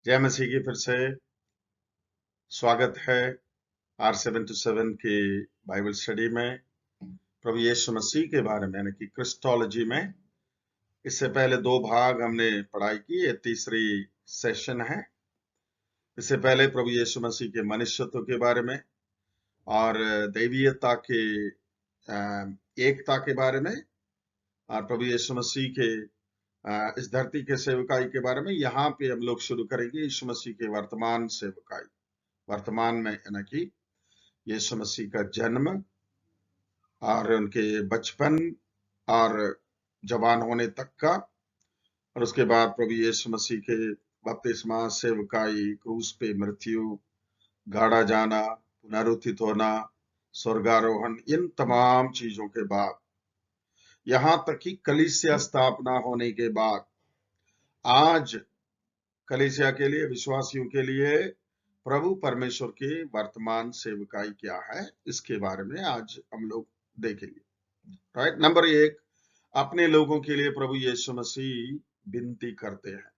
जय मसीह की फिर से स्वागत है R727 की बाइबल स्टडी में प्रभु यीशु मसीह के बारे में यानी कि क्रिस्टोलॉजी में। इससे पहले 2 भाग हमने पढ़ाई की, ये तीसरी सेशन है। इससे पहले प्रभु यीशु मसीह के मनुष्यत्व के बारे में और दैवीयता के एकता के बारे में और प्रभु यीशु मसीह के इस धरती के सेवकाई के बारे में। यहाँ पे हम लोग शुरू करेंगे यीशु मसीह के वर्तमान सेवकाई। वर्तमान में यानी कि यीशु मसीह का जन्म और उनके बचपन और जवान होने तक का, और उसके बाद प्रभु यीशु मसीह के बपतिस्मा, सेवकाई, क्रूस पे मृत्यु, गाड़ा जाना, पुनरुत्थित होना, स्वर्गारोहण, इन तमाम चीजों के बाद यहां तक कि कलीसिया स्थापना होने के बाद आज कलीसिया के लिए, विश्वासियों के लिए प्रभु परमेश्वर की वर्तमान सेवकाई क्या है, इसके बारे में आज हम लोग देखेंगे। राइट। नंबर 1, अपने लोगों के लिए प्रभु यीशु मसीह विनती करते हैं,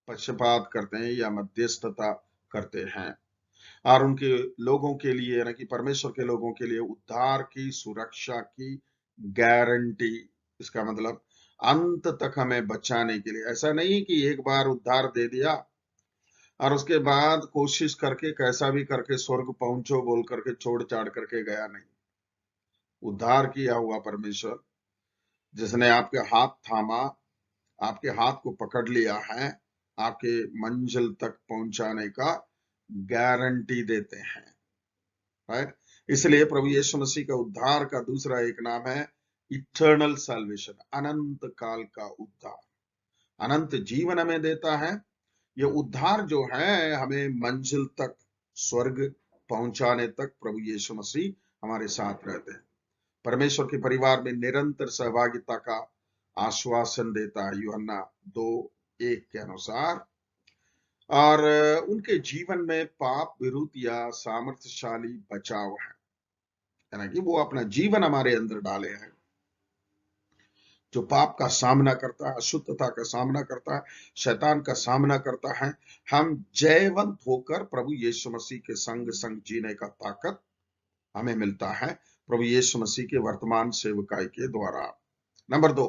पक्षपात करते हैं या मध्यस्थता करते हैं, और उनके लोगों के लिए यानी कि परमेश्वर के लोगों के लिए उद्धार की, सुरक्षा की गारंटी। इसका मतलब अंत तक हमें बचाने के लिए। ऐसा नहीं कि एक बार उद्धार दे दिया और उसके बाद कोशिश करके कैसा भी करके स्वर्ग पहुंचो बोल करके छोड़ छाड़ करके गया नहीं। उद्धार किया हुआ परमेश्वर जिसने आपके हाथ थामा, आपके हाथ को पकड़ लिया है, आपके मंजिल तक पहुंचाने का गारंटी देते हैं। राइट। इसलिए प्रभु यीशु मसीह का उद्धार का दूसरा एक नाम है इटर्नल सैल्वेशन, अनंत काल का उद्धार। अनंत जीवन हमें देता है। यह उद्धार जो है हमें मंजिल तक, स्वर्ग पहुंचाने तक प्रभु यीशु मसीह हमारे साथ रहते हैं। परमेश्वर के परिवार में निरंतर सहभागिता का आश्वासन देता है यूहन्ना 2:1 के अनुसार। और उनके जीवन में पाप विरुद्ध या सामर्थ्यशाली बचाव है, यानी कि वो अपना जीवन हमारे अंदर डाले हैं। जो पाप का सामना करता है, अशुद्धता का सामना करता है, शैतान का सामना करता है, हम जयवंत होकर प्रभु यीशु मसीह के संग संग जीने का ताकत हमें मिलता है प्रभु यीशु मसीह के वर्तमान सेवकाई के द्वारा। नंबर 2,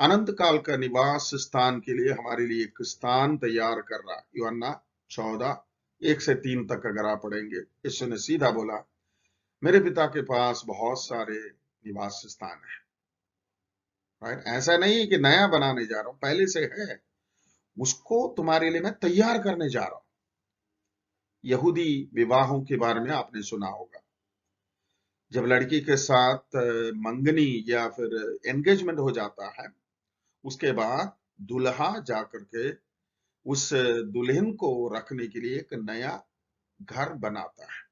अनंत काल का निवास स्थान के लिए हमारे लिए एक स्थान तैयार कर रहा है। यूहन्ना 14:1-3 तक अगर आप पढ़ेंगे, यीशु ने सीधा बोला, मेरे पिता के पास बहुत सारे निवास स्थान है। राइट। ऐसा नहीं है कि नया बनाने जा रहा हूं, पहले से है, उसको तुम्हारे लिए मैं तैयार करने जा रहा हूं। यहूदी विवाहों के बारे में आपने सुना होगा। जब लड़की के साथ मंगनी या फिर एंगेजमेंट हो जाता है, उसके बाद दुल्हा जाकर के उस दुल्हन को रखने के लिए एक नया घर बनाता है।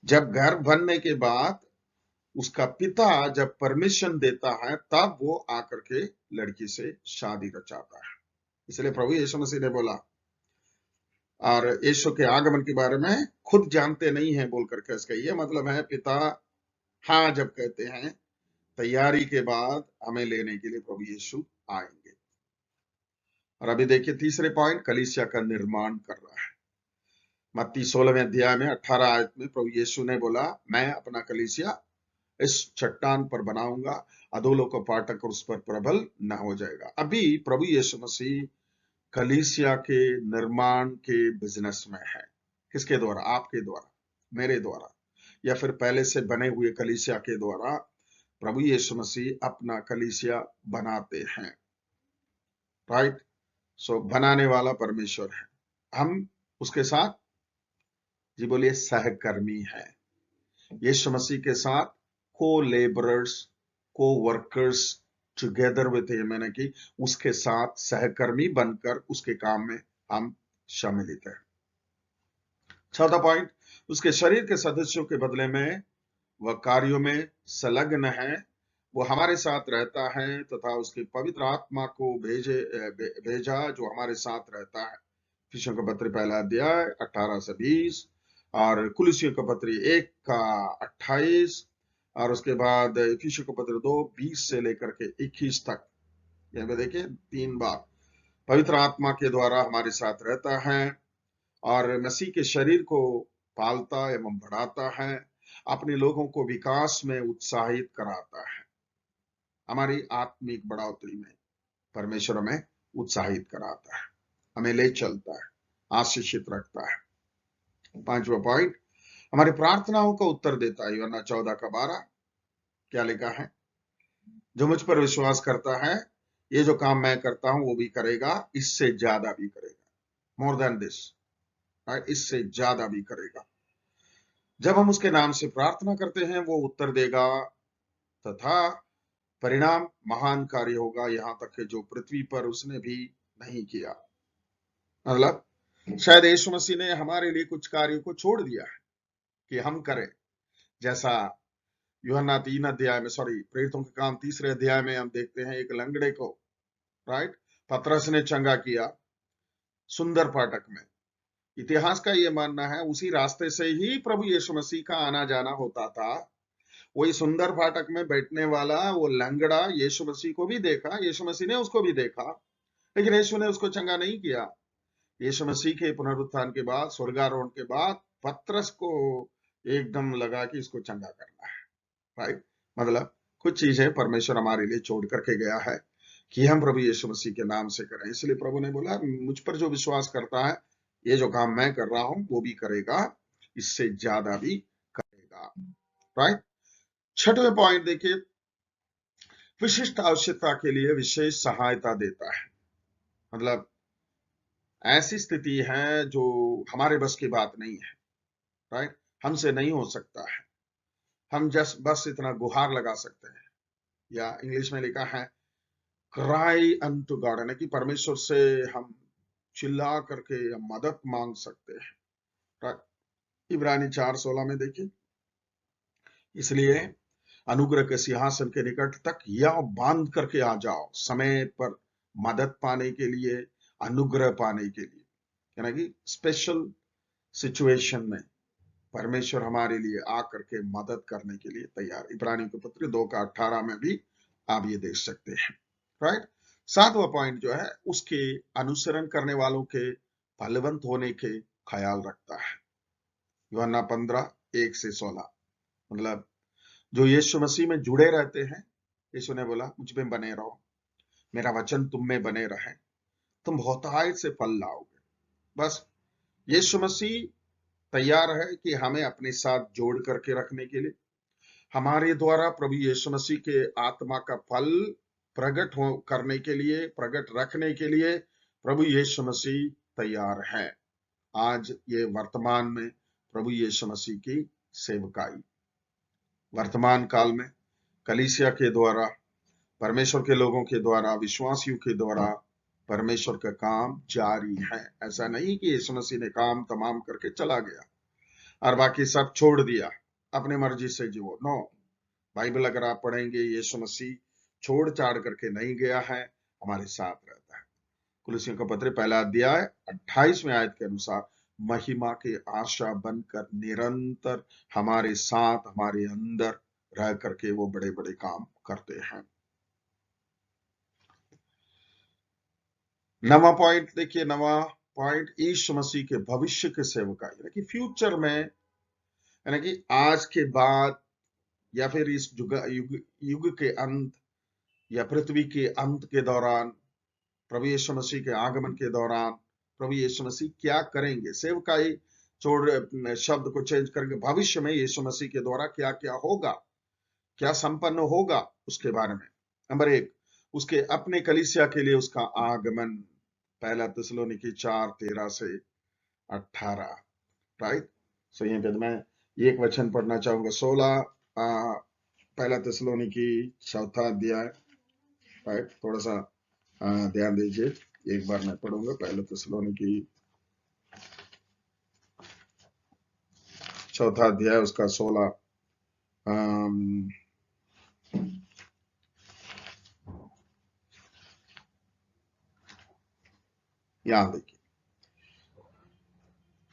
जब घर बनने के बाद उसका पिता जब परमिशन देता है, तब वो आकर के लड़की से शादी रचाता है। इसलिए प्रभु यीशु मसीह ने बोला, और यीशु के आगमन के बारे में खुद जानते नहीं है बोल करके, इसका ये मतलब है पिता हाँ जब कहते हैं, तैयारी के बाद हमें लेने के लिए प्रभु यीशु आएंगे। और अभी देखिए तीसरे पॉइंट, कलीसिया का निर्माण कर रहा है। मत्ती 16वें अध्याय में 18 आयत में प्रभु यीशु ने बोला, मैं अपना कलीसिया इस चट्टान पर बनाऊंगा, अधोलोक का फाटक उस पर प्रबल न हो जाएगा। अभी प्रभु यीशु मसीह कलीसिया के निर्माण के बिजनेस में है। किसके द्वारा? आपके द्वारा, मेरे द्वारा, या फिर पहले से बने हुए कलीसिया के द्वारा प्रभु यीशु मसीह अपना कलीसिया बनाते हैं। राइट। सो बनाने वाला परमेश्वर है, हम उसके साथ, जी बोलिए, सहकर्मी है। यीशु मसीह के साथ को लेबरर्स, को वर्कर्स टुगेदर विद हिम, यानी कि उसके साथ सहकर्मी बनकर उसके काम में हम सम्मिलित हैं। चौथा पॉइंट, उसके शरीर के सदस्यों के बदले में वह कार्यों में संलग्न है। वो हमारे साथ रहता है तथा उसके पवित्र आत्मा को भेजा जो हमारे साथ रहता है। इफिसियों का पत्र 1 अध्याय 18 से 20 और कुलुसियों का पत्र 1 का 28, और उसके बाद इफिसियों का पत्र 2 20 से लेकर के 21 तक। यहाँ पे देखिए 3 बार पवित्र आत्मा के द्वारा हमारे साथ रहता है और मसीह के शरीर को पालता एवं बढ़ाता है, अपने लोगों को विकास में उत्साहित कराता है। हमारी आत्मिक बढ़ोतरी में परमेश्वर हमें उत्साहित कराता है, हमें ले चलता है, आशीषित रखता है। 5वां पॉइंट, हमारी प्रार्थनाओं का उत्तर देता है। यूहन्ना 14:12 क्या लिखा है? जो मुझ पर विश्वास करता है, ये जो काम मैं करता हूं वो भी करेगा, इससे ज्यादा भी करेगा, मोर देन दिस, इससे ज्यादा भी करेगा। जब हम उसके नाम से प्रार्थना करते हैं वो उत्तर देगा तथा परिणाम महान कार्य होगा, यहां तक कि जो पृथ्वी पर उसने भी नहीं किया। मतलब शायद यीशु मसीह ने हमारे लिए कुछ कार्यों को छोड़ दिया है कि हम करें, जैसा यूहन्ना 3 अध्याय में, प्रेरितों के काम 3 अध्याय में हम देखते हैं एक लंगड़े को, राइट, पतरस ने चंगा किया सुंदर फाटक में। इतिहास का यह मानना है उसी रास्ते से ही प्रभु यीशु मसीह का आना जाना होता था। वही सुंदर फाटक में बैठने वाला वो लंगड़ा यीशु मसीह को भी देखा, यीशु मसीह ने उसको भी देखा, लेकिन यीशु ने उसको चंगा नहीं किया। यीशु मसीह के पुनरुत्थान के बाद, स्वर्गारोहण के बाद पतरस को एकदम लगा कि इसको चंगा करना है, राइट। मतलब कुछ चीजें परमेश्वर हमारे लिए छोड़ करके गया है कि हम प्रभु यीशु मसीह के नाम से करें। इसलिए प्रभु ने बोला मुझ पर जो विश्वास करता है, ये जो काम मैं कर रहा हूं वो भी करेगा, इससे ज्यादा भी करेगा, राइट। 6वें पॉइंट देखिए, विशिष्ट आवश्यकता के लिए विशेष सहायता देता है। मतलब ऐसी स्थिति है जो हमारे बस की बात नहीं है, राइट, हमसे नहीं हो सकता है। हम बस इतना गुहार लगा सकते हैं, या इंग्लिश में लिखा है क्राई अनटू गॉड, यानी कि परमेश्वर से हम चिल्ला करके मदद मांग सकते हैं, राइट। इब्रानी 4:16 में देखिए, इसलिए अनुग्रह के सिंहासन के निकट तक या बांध करके आ जाओ, समय पर मदद पाने के लिए, अनुग्रह पाने के लिए, यानी कि स्पेशल सिचुएशन में परमेश्वर हमारे लिए आकर के मदद करने के लिए तैयार। इब्रानी के पत्र 2:18 में भी आप ये देख सकते हैं, राइट। 7वां पॉइंट जो है, उसके अनुसरण करने वालों के फलवंत होने के ख्याल रखता है। यूहन्ना 15:1-16, मतलब जो यीशु मसीह में जुड़े रहते हैं, यीशु ने बोला मुझ में बने रहो, मेरा वचन तुम में बने रहे, तुम बहुतायत से फल लाओगे। बस यीशु मसीह तैयार है कि हमें अपने साथ जोड़ करके रखने के लिए, हमारे द्वारा प्रभु यीशु मसीह के आत्मा का फल प्रकट करने के लिए, प्रकट रखने के लिए प्रभु यीशु मसीह तैयार है। आज ये वर्तमान में प्रभु यीशु मसीह की सेवकाई, वर्तमान काल में कलीसिया के द्वारा, परमेश्वर के लोगों के द्वारा, विश्वासियों के द्वारा परमेश्वर का काम जारी है। ऐसा नहीं कि यीशु मसीह ने काम तमाम करके चला गया और बाकी सब छोड़ दिया, अपने मर्जी से जीवो। नो, बाइबल अगर आप पढ़ेंगे, यीशु मसीह छोड़ छाड़ करके नहीं गया है, हमारे साथ रहता है। कुलुसियों का पत्र 1 अध्याय 28वें आयत के अनुसार महिमा के आशा बनकर निरंतर हमारे साथ, हमारे अंदर रह करके वो बड़े बड़े काम करते हैं। 9वां पॉइंट देखिए, 9वां पॉइंट, यीशु मसीह के भविष्य के सेवकाई, यानी कि फ्यूचर में, यानी कि आज के बाद या फिर इस युग के अंत या पृथ्वी के अंत के दौरान, प्रभु यीशु मसीह के आगमन के दौरान प्रभु यीशु मसीह क्या करेंगे। सेवकाई छोड़ शब्द को चेंज करके भविष्य में यीशु मसीह के द्वारा क्या क्या होगा, क्या संपन्न होगा, उसके बारे में। नंबर 1, उसके अपने कलीसिया के लिए उसका आगमन, 1 थिस्सलुनीकी 4:13-18, राइट। सो यहीं पे मैं एक वचन पढ़ना चाहूंगा, 16 1 थिस्सलुनीकी 4 अध्याय, राइट। थोड़ा सा ध्यान दीजिए, एक बार मैं पढ़ूंगा 1 थिस्सलुनीकी 4 अध्याय, उसका 16 यहां देखिए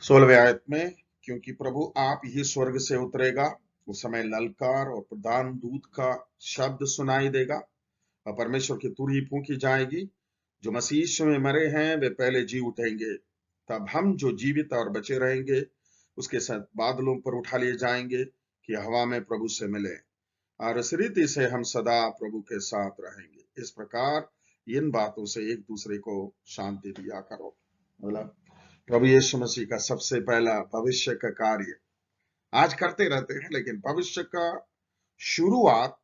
16वें आयत में, क्योंकि प्रभु आप ही स्वर्ग से उतरेगा, उस समय ललकार और प्रधान दूत का शब्द सुनाई देगा और परमेश्वर की तुरही फूंकी जाएगी जो मसीह यीशु में मरे हैं वे पहले जी उठेंगे, तब हम जो जीवित और बचे रहेंगे उसके साथ बादलों पर उठा लिए जाएंगे कि हवा में प्रभु से मिले, और इस रीति से हम सदा प्रभु के साथ रहेंगे। इस प्रकार इन बातों से एक दूसरे को शांति दिया करो। मतलब प्रभु यीशु मसीह का सबसे पहला भविष्य का कार्य आज करते रहते हैं, लेकिन भविष्य का शुरुआत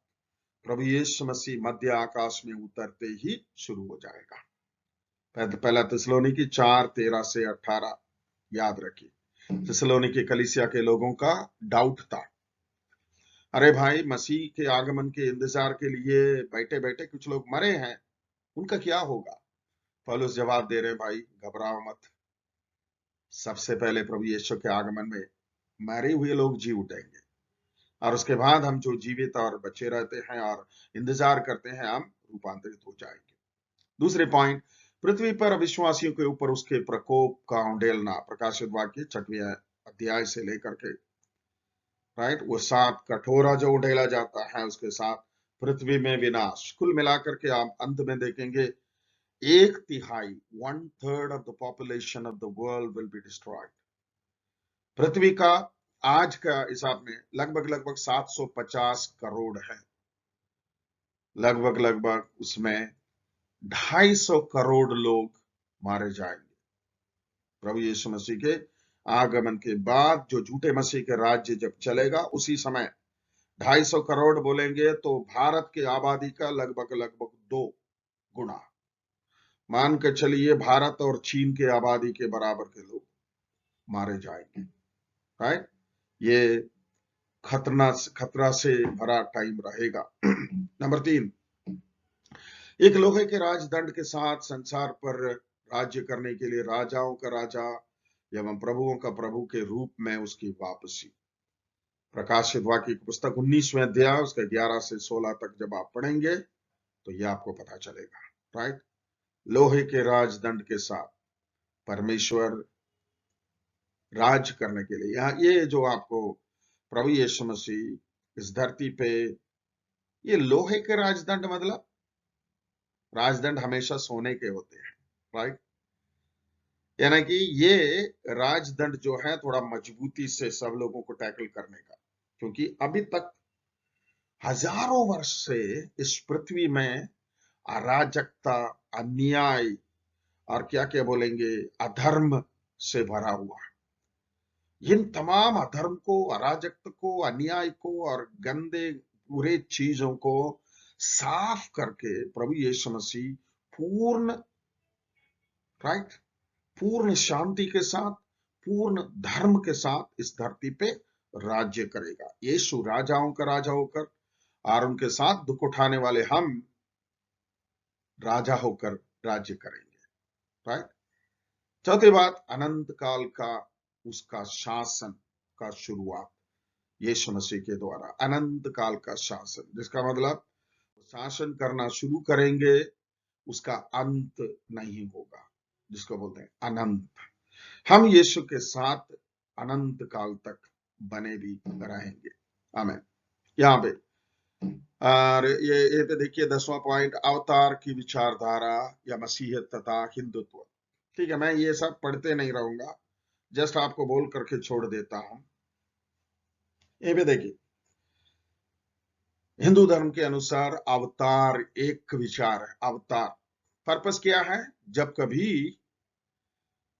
प्रभु यीशु मसीह मध्य आकाश में उतरते ही शुरू हो जाएगा। पहला थिस्सलुनीकी 4:13 से 18 याद रखिए। थिस्सलुनीकी कलीसिया के लोगों का डाउट था, अरे भाई मसीह के आगमन के इंतजार के लिए बैठे बैठे कुछ लोग मरे हैं, उनका क्या होगा? पौलुस जवाब दे रहे, भाई घबराओ मत, सबसे पहले प्रभु यीशु के आगमन में मरे हुए लोग जी उठेंगे, और उसके बाद हम जो जीवित और बचे रहते हैं और इंतजार करते हैं, हम रूपांतरित हो जाएंगे। दूसरे पॉइंट, पृथ्वी पर अविश्वासियों के ऊपर उसके प्रकोप का उंडेलना, प्रकाशित वाक्य 6वें अध्याय से लेकर के, राइट, वो 7 कठोरा जो उंडेला जाता है, उसके साथ पृथ्वी में विनाश। कुल मिलाकर के आप अंत में देखेंगे 1/3 1/3 of the population of the world will be destroyed. पृथ्वी का आज का हिसाब में लगभग 750 करोड़ है, लगभग उसमें 250 करोड़ लोग मारे जाएंगे। प्रभु यीशु मसीह के आगमन के बाद जो झूठे मसीह के राज्य जब चलेगा, उसी समय 250 करोड़ बोलेंगे तो भारत की आबादी का लगभग 2 गुना, मान के चलिए भारत और चीन के आबादी के बराबर के लोग मारे जाएंगे, राइट। ये खतरा से भरा टाइम रहेगा। नंबर 3, एक लोहे के राजदंड के साथ संसार पर राज्य करने के लिए राजाओं का राजा एवं प्रभुओं का प्रभु के रूप में उसकी वापसी। प्रकाशित वाक्य की पुस्तक 19वें अध्याय उसके 11 से 16 तक जब आप पढ़ेंगे तो ये आपको पता चलेगा, राइट। लोहे के राजदंड के साथ परमेश्वर राज करने के लिए, यहाँ ये जो आपको प्रभु यीशु मसीह इस धरती पे, ये लोहे के राजदंड मतलब राजदंड हमेशा सोने के होते हैं, राइट। यानी कि ये राजदंड जो है थोड़ा मजबूती से सब लोगों को टैकल करने का, क्योंकि अभी तक हजारों वर्ष से इस पृथ्वी में अराजकता, अन्याय और क्या क्या बोलेंगे अधर्म से भरा हुआ है। इन तमाम अधर्म को, अराजकता को, अन्याय को और गंदे बुरे चीजों को साफ करके प्रभु यीशु मसीह पूर्ण, राइट, पूर्ण शांति के साथ, पूर्ण धर्म के साथ इस धरती पे राज्य करेगा। यीशु राजाओं का राजा होकर और उनके साथ दुख उठाने वाले हम राजा होकर राज्य करेंगे, राइट। चौथी बात, अनंत काल का उसका शासन का शुरुआत यीशु मसीह के द्वारा, अनंत काल का शासन, जिसका मतलब शासन करना शुरू करेंगे, उसका अंत नहीं होगा, जिसको बोलते हैं अनंत। हम यीशु के साथ अनंत काल तक बने भी रहेंगे, आमीन। यहाँ पे और ये पे देखिए 10वां पॉइंट, अवतार की विचारधारा या मसीहत तथा हिंदुत्व। ठीक है, मैं ये सब पढ़ते नहीं रहूंगा, जस्ट आपको बोल करके छोड़ देता हूं। ये पे देखिए, हिंदू धर्म के अनुसार अवतार एक विचार है। अवतार पर्पस क्या है? जब कभी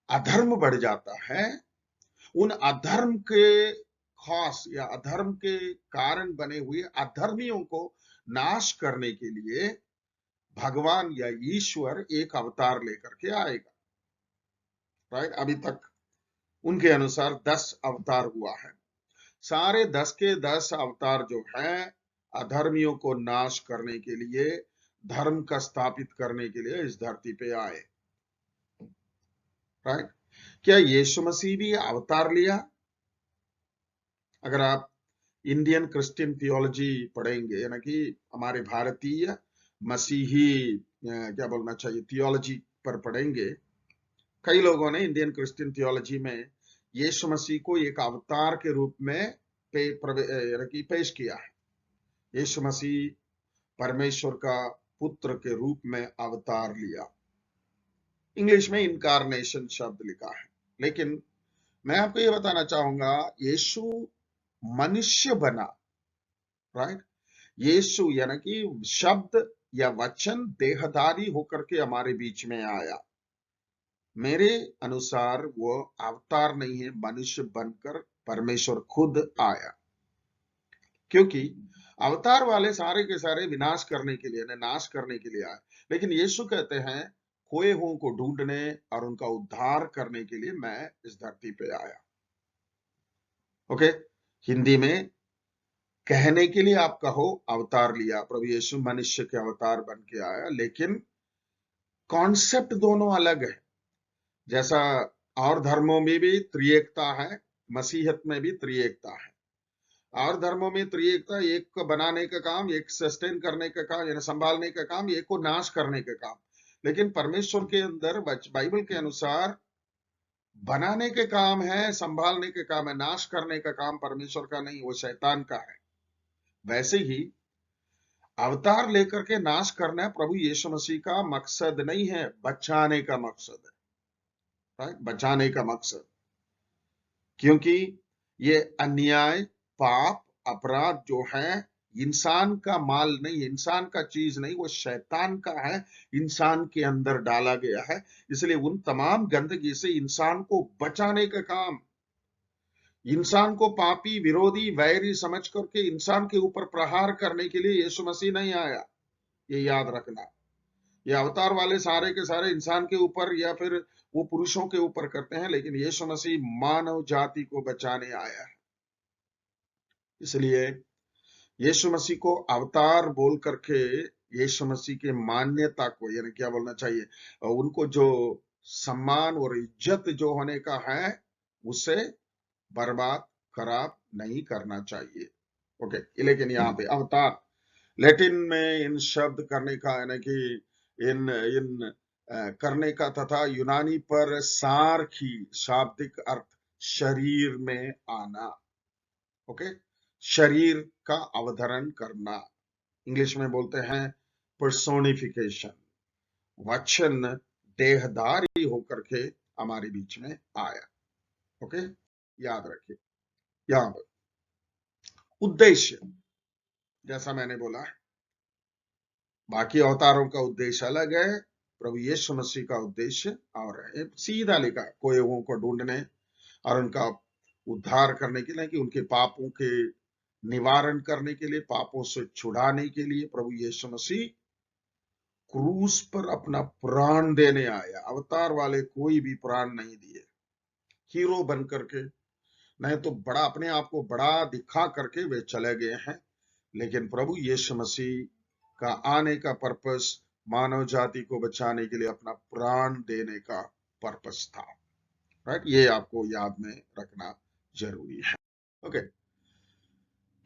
अधर्म बढ़ जाता है, उन अधर्म के खास या अधर्म के कारण बने हुए अधर्मियों को नाश करने के लिए भगवान या ईश्वर एक अवतार लेकर के आएगा, राइट। अभी तक उनके अनुसार 10 अवतार हुआ है। सारे 10 के 10 अवतार जो है अधर्मियों को नाश करने के लिए, धर्म का स्थापित करने के लिए इस धरती पे आए, राइट। क्या यीशु मसीह भी अवतार लिया? अगर आप इंडियन क्रिश्चियन थियोलॉजी पढ़ेंगे, यानी कि हमारे भारतीय मसीही क्या बोलना चाहिए थियोलॉजी पर पढ़ेंगे, कई लोगों ने इंडियन क्रिश्चियन थियोलॉजी में यीशु मसीह को एक अवतार के रूप में पेश किया है। यीशु मसीह परमेश्वर का पुत्र के रूप में अवतार लिया, इंग्लिश में इनकारनेशन शब्द लिखा है। लेकिन मैं आपको ये बताना चाहूंगा, यीशु मनुष्य बना, राइट। यीशु यानी कि शब्द या वचन देहधारी होकर के हमारे बीच में आया। मेरे अनुसार वो अवतार नहीं है, मनुष्य बनकर परमेश्वर खुद आया। क्योंकि अवतार वाले सारे के सारे विनाश करने के लिए, नाश करने के लिए आए, लेकिन यीशु कहते हैं खोए हुओं को ढूंढने और उनका उद्धार करने के लिए मैं इस धरती पे आया। ओके, हिंदी में कहने के लिए आप कहो अवतार लिया, प्रभु यीशु मनुष्य के अवतार बन के आया, लेकिन कॉन्सेप्ट दोनों अलग है। जैसा और धर्मों में भी त्रिएकता है, मसीहत में भी त्रिएकता है। और धर्मों में त्रिएकता, एक को बनाने का काम, एक सस्टेन करने का काम यानी संभालने का काम, एक को नाश करने का काम। लेकिन परमेश्वर के अंदर बाइबल के अनुसार बनाने के काम है, संभालने के काम है, नाश करने का काम परमेश्वर का नहीं, वो शैतान का है। वैसे ही अवतार लेकर के नाश करना प्रभु यीशु मसीह का मकसद नहीं है, बचाने का मकसद है, राइट, बचाने का मकसद। क्योंकि ये अन्याय, पाप, अपराध जो है इंसान का माल नहीं, इंसान का चीज नहीं, वो शैतान का है, इंसान के अंदर डाला गया है। इसलिए उन तमाम गंदगी से इंसान को बचाने का काम, इंसान को पापी, विरोधी, वैरी समझ करके इंसान के ऊपर प्रहार करने के लिए यीशु मसीह नहीं आया। ये याद रखना। ये अवतार वाले सारे के सारे इंसान के ऊपर या फिर वो पुरुषों के ऊपर करते हैं, लेकिन यीशु मसीह मानव जाति को बचाने आया है। इसलिए यीशु मसीह को अवतार बोल करके यीशु मसीह के मान्यता को, यानी क्या बोलना चाहिए, उनको जो सम्मान और इज्जत जो होने का है उसे बर्बाद, खराब नहीं करना चाहिए। ओके, लेकिन यहाँ पे अवतार लैटिन में इन शब्द करने का, यानी कि इन इन करने का तथा यूनानी पर सारखी शाब्दिक अर्थ शरीर में आना। ओके, शरीर का अवतरण करना, इंग्लिश में बोलते हैं पर्सोनिफिकेशन। वचन देहधारी होकर के हमारे बीच में आया। ओके, याद रखिए। यहां पर उद्देश्य, जैसा मैंने बोला, बाकी अवतारों का उद्देश्य अलग है, प्रभु यीशु मसीह का उद्देश्य और है। सीधा लिखा, खोए हुओं को ढूंढने और उनका उद्धार करने के लिए, कि उनके पापों के निवारण करने के लिए, पापों से छुड़ाने के लिए प्रभु यीशु मसीह क्रूस पर अपना प्राण देने आया। अवतार वाले कोई भी प्राण नहीं दिए, हीरो बन करके नहीं तो बड़ा अपने आप को बड़ा दिखा करके वे चले गए हैं। लेकिन प्रभु यीशु मसीह का आने का पर्पस मानव जाति को बचाने के लिए अपना प्राण देने का पर्पस था, राइट। ये आपको याद में रखना जरूरी है। ओके,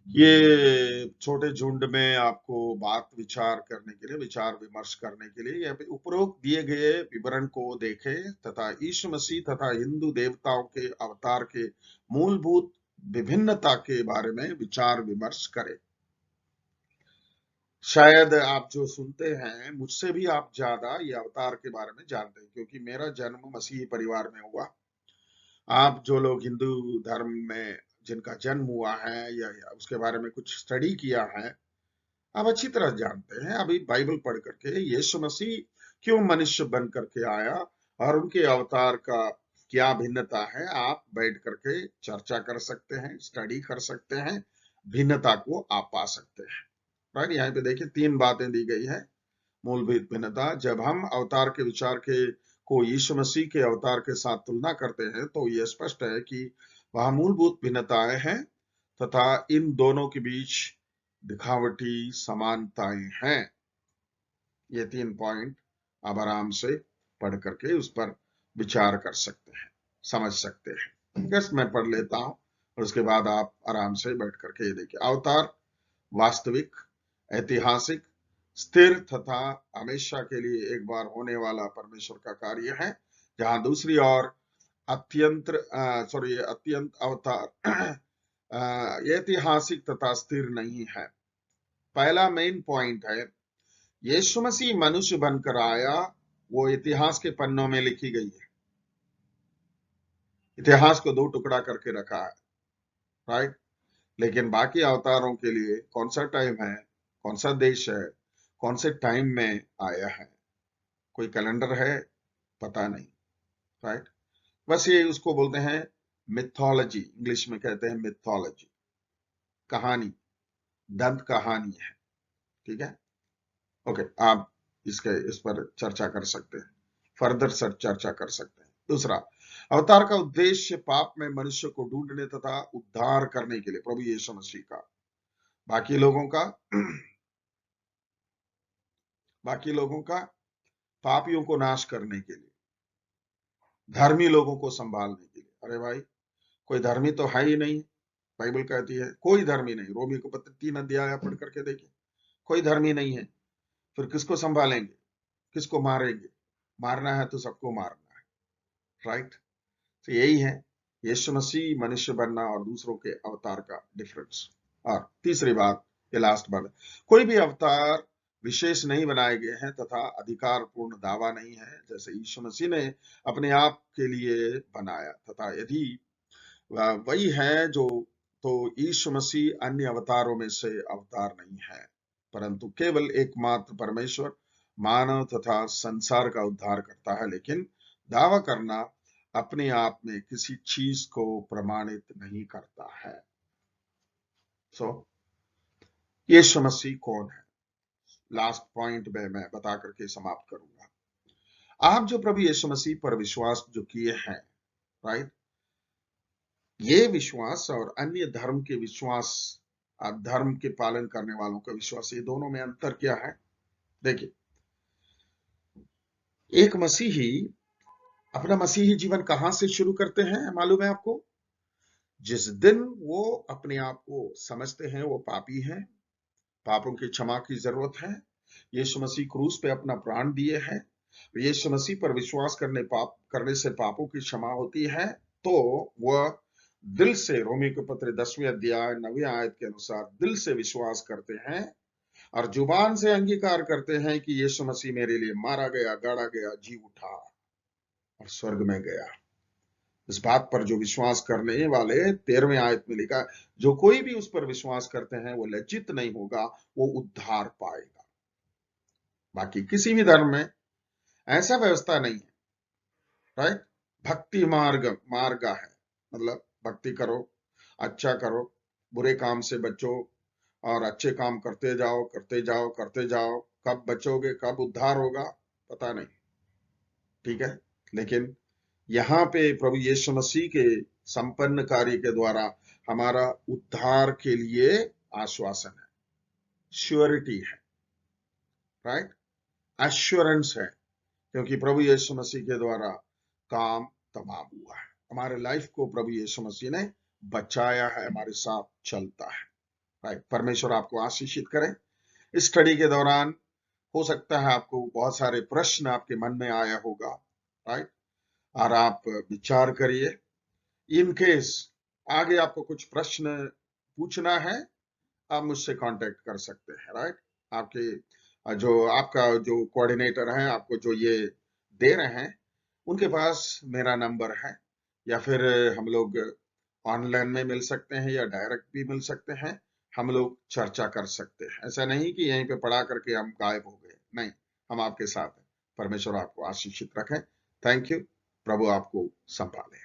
ये छोटे झुंड में आपको बात विचार करने के लिए, विचार विमर्श करने के लिए, यहाँ पे उपरोक्त दिए गए विवरण को देखें तथा यीशु मसीह तथा हिंदू देवताओं के अवतार के मूलभूत विभिन्नता के बारे में विचार विमर्श करें। शायद आप जो सुनते हैं मुझसे भी आप ज्यादा ये अवतार के बारे में जानते हैं, क्योंकि मेरा जन्म मसीही परिवार में हुआ। आप जो लोग हिंदू धर्म में जिनका जन्म हुआ है या उसके बारे में कुछ स्टडी किया है, आप अच्छी तरह जानते हैं, अभी बाइबल पढ़ करके यीशु मसीह क्यों मनुष्य बन करके आया और उनके अवतार का क्या भिन्नता है, आप बैठ करके चर्चा कर सकते हैं, स्टडी कर सकते हैं, भिन्नता को आप पा सकते हैं, राइट। यहाँ पे देखिए 3 बातें दी गई है। मूलभूत भिन्नता, जब हम अवतार के विचार के को यीशु मसीह के अवतार के साथ तुलना करते हैं तो यह स्पष्ट है कि वहां मूलभूत भिन्नताएं हैं तथा इन दोनों के बीच दिखावटी समानताएं हैं। ये 3 पॉइंट आप आराम से पढ़ करके उस पर विचार कर सकते हैं, समझ सकते हैं। बस मैं पढ़ लेता हूं और उसके बाद आप आराम से बैठ करके ये देखिए। अवतार वास्तविक, ऐतिहासिक, स्थिर तथा हमेशा के लिए एक बार होने वाला परमेश्वर का कार्य है, जहां दूसरी ओर अत्यंत अवतार ऐतिहासिक तथा स्थिर नहीं है। पहला मेन पॉइंट है, यीशु मसीह मनुष्य बनकर आया वो इतिहास के पन्नों में लिखी गई है। इतिहास को दो टुकड़ा करके रखा है, राइट। लेकिन बाकी अवतारों के लिए कौन सा टाइम है, कौन सा देश है, कौन से टाइम में आया है, कोई कैलेंडर है, पता नहीं, राइट। बस ये उसको बोलते हैं मिथोलॉजी, इंग्लिश में कहते हैं मिथोलॉजी, कहानी, दंत कहानी है, ठीक है। ओके, आप इस पर चर्चा कर सकते हैं, फर्दर सर चर्चा कर सकते हैं। दूसरा, अवतार का उद्देश्य पाप में मनुष्य को ढूंढने तथा उद्धार करने के लिए, प्रभु यीशु मसीह का बाकी लोगों का बाकी लोगों का पापियों को नाश करने के लिए, धर्मी लोगों को संभालने के लिए। अरे भाई, कोई धर्मी तो है ही नहीं। बाइबल कहती है कोई धर्मी नहीं। रोमी को पत्र 3 अध्याय पढ़ करके देखिए, कोई धर्मी नहीं है। फिर किसको संभालेंगे, किसको मारेंगे? मारना है तो सबको मारना है, राइट। तो यही है यीशु मसीह मनुष्य बनना और दूसरों के अवतार का डिफरेंस। और तीसरी बात, ये लास्ट बात, कोई भी अवतार विशेष नहीं बनाए गए हैं तथा अधिकार पूर्ण दावा नहीं है जैसे यीशु मसीह ने अपने आप के लिए बनाया। तथा यदि वही है जो, तो यीशु मसीह अन्य अवतारों में से अवतार नहीं है, परंतु केवल एकमात्र परमेश्वर मानव तथा संसार का उद्धार करता है। लेकिन दावा करना अपने आप में किसी चीज को प्रमाणित नहीं करता है। सो यीशु मसीह कौन है, लास्ट पॉइंट में मैं बता करके समाप्त करूंगा। आप जो प्रभु यीशु मसीह पर विश्वास जो किए हैं, राइट, ये विश्वास और अन्य धर्म के विश्वास, धर्म के पालन करने वालों का विश्वास, ये दोनों में अंतर क्या है? देखिए, एक मसीही अपना मसीही जीवन कहां से शुरू करते हैं मालूम है आपको? जिस दिन वो अपने आप को समझते हैं वो पापी हैं, पापों की क्षमा की जरूरत है, यीशु मसीह क्रूस पे अपना प्राण दिए हैं, यीशु मसीह पर विश्वास करने से पापों की क्षमा होती है, तो वह दिल से, रोमी के पत्र 10वें अध्याय 9वें आयत के अनुसार दिल से विश्वास करते हैं और जुबान से अंगीकार करते हैं कि यीशु मसीह मेरे लिए मारा गया, गाड़ा गया, जी उठा और स्वर्ग में गया। इस बात पर जो विश्वास करने वाले 13वें आयत में लिखा, जो कोई भी उस पर विश्वास करते हैं वो लज्जित नहीं होगा, वो उद्धार पाएगा। बाकी किसी भी धर्म में ऐसा व्यवस्था नहीं है, राइट। भक्ति मार्ग है, मतलब भक्ति करो, अच्छा करो, बुरे काम से बचो और अच्छे काम करते जाओ, करते जाओ, करते जाओ। कब बचोगे, कब उद्धार होगा, पता नहीं, ठीक है। लेकिन यहाँ पे प्रभु यीशु मसीह के संपन्न कार्य के द्वारा हमारा उद्धार के लिए आश्वासन है, श्योरिटी है, राइट, एश्योरेंस है, क्योंकि प्रभु यीशु मसीह के द्वारा काम तमाम हुआ है। हमारे लाइफ को प्रभु यीशु मसीह ने बचाया है, हमारे साथ चलता है, राइट। परमेश्वर आपको आशीषित करे। इस स्टडी के दौरान हो सकता है आपको बहुत सारे प्रश्न आपके मन में आया होगा, राइट, और आप विचार करिए। इन केस आगे आपको कुछ प्रश्न पूछना है, आप मुझसे कांटेक्ट कर सकते हैं, राइट। आपका जो कोऑर्डिनेटर है आपको जो ये दे रहे हैं, उनके पास मेरा नंबर है, या फिर हम लोग ऑनलाइन में मिल सकते हैं या डायरेक्ट भी मिल सकते हैं, हम लोग चर्चा कर सकते हैं। ऐसा नहीं कि यहीं पे पढ़ा करके हम गायब हो गए, नहीं, हम आपके साथ हैं। परमेश्वर आपको आशीषित रखें। Thank you. प्रभु आपको संभाले।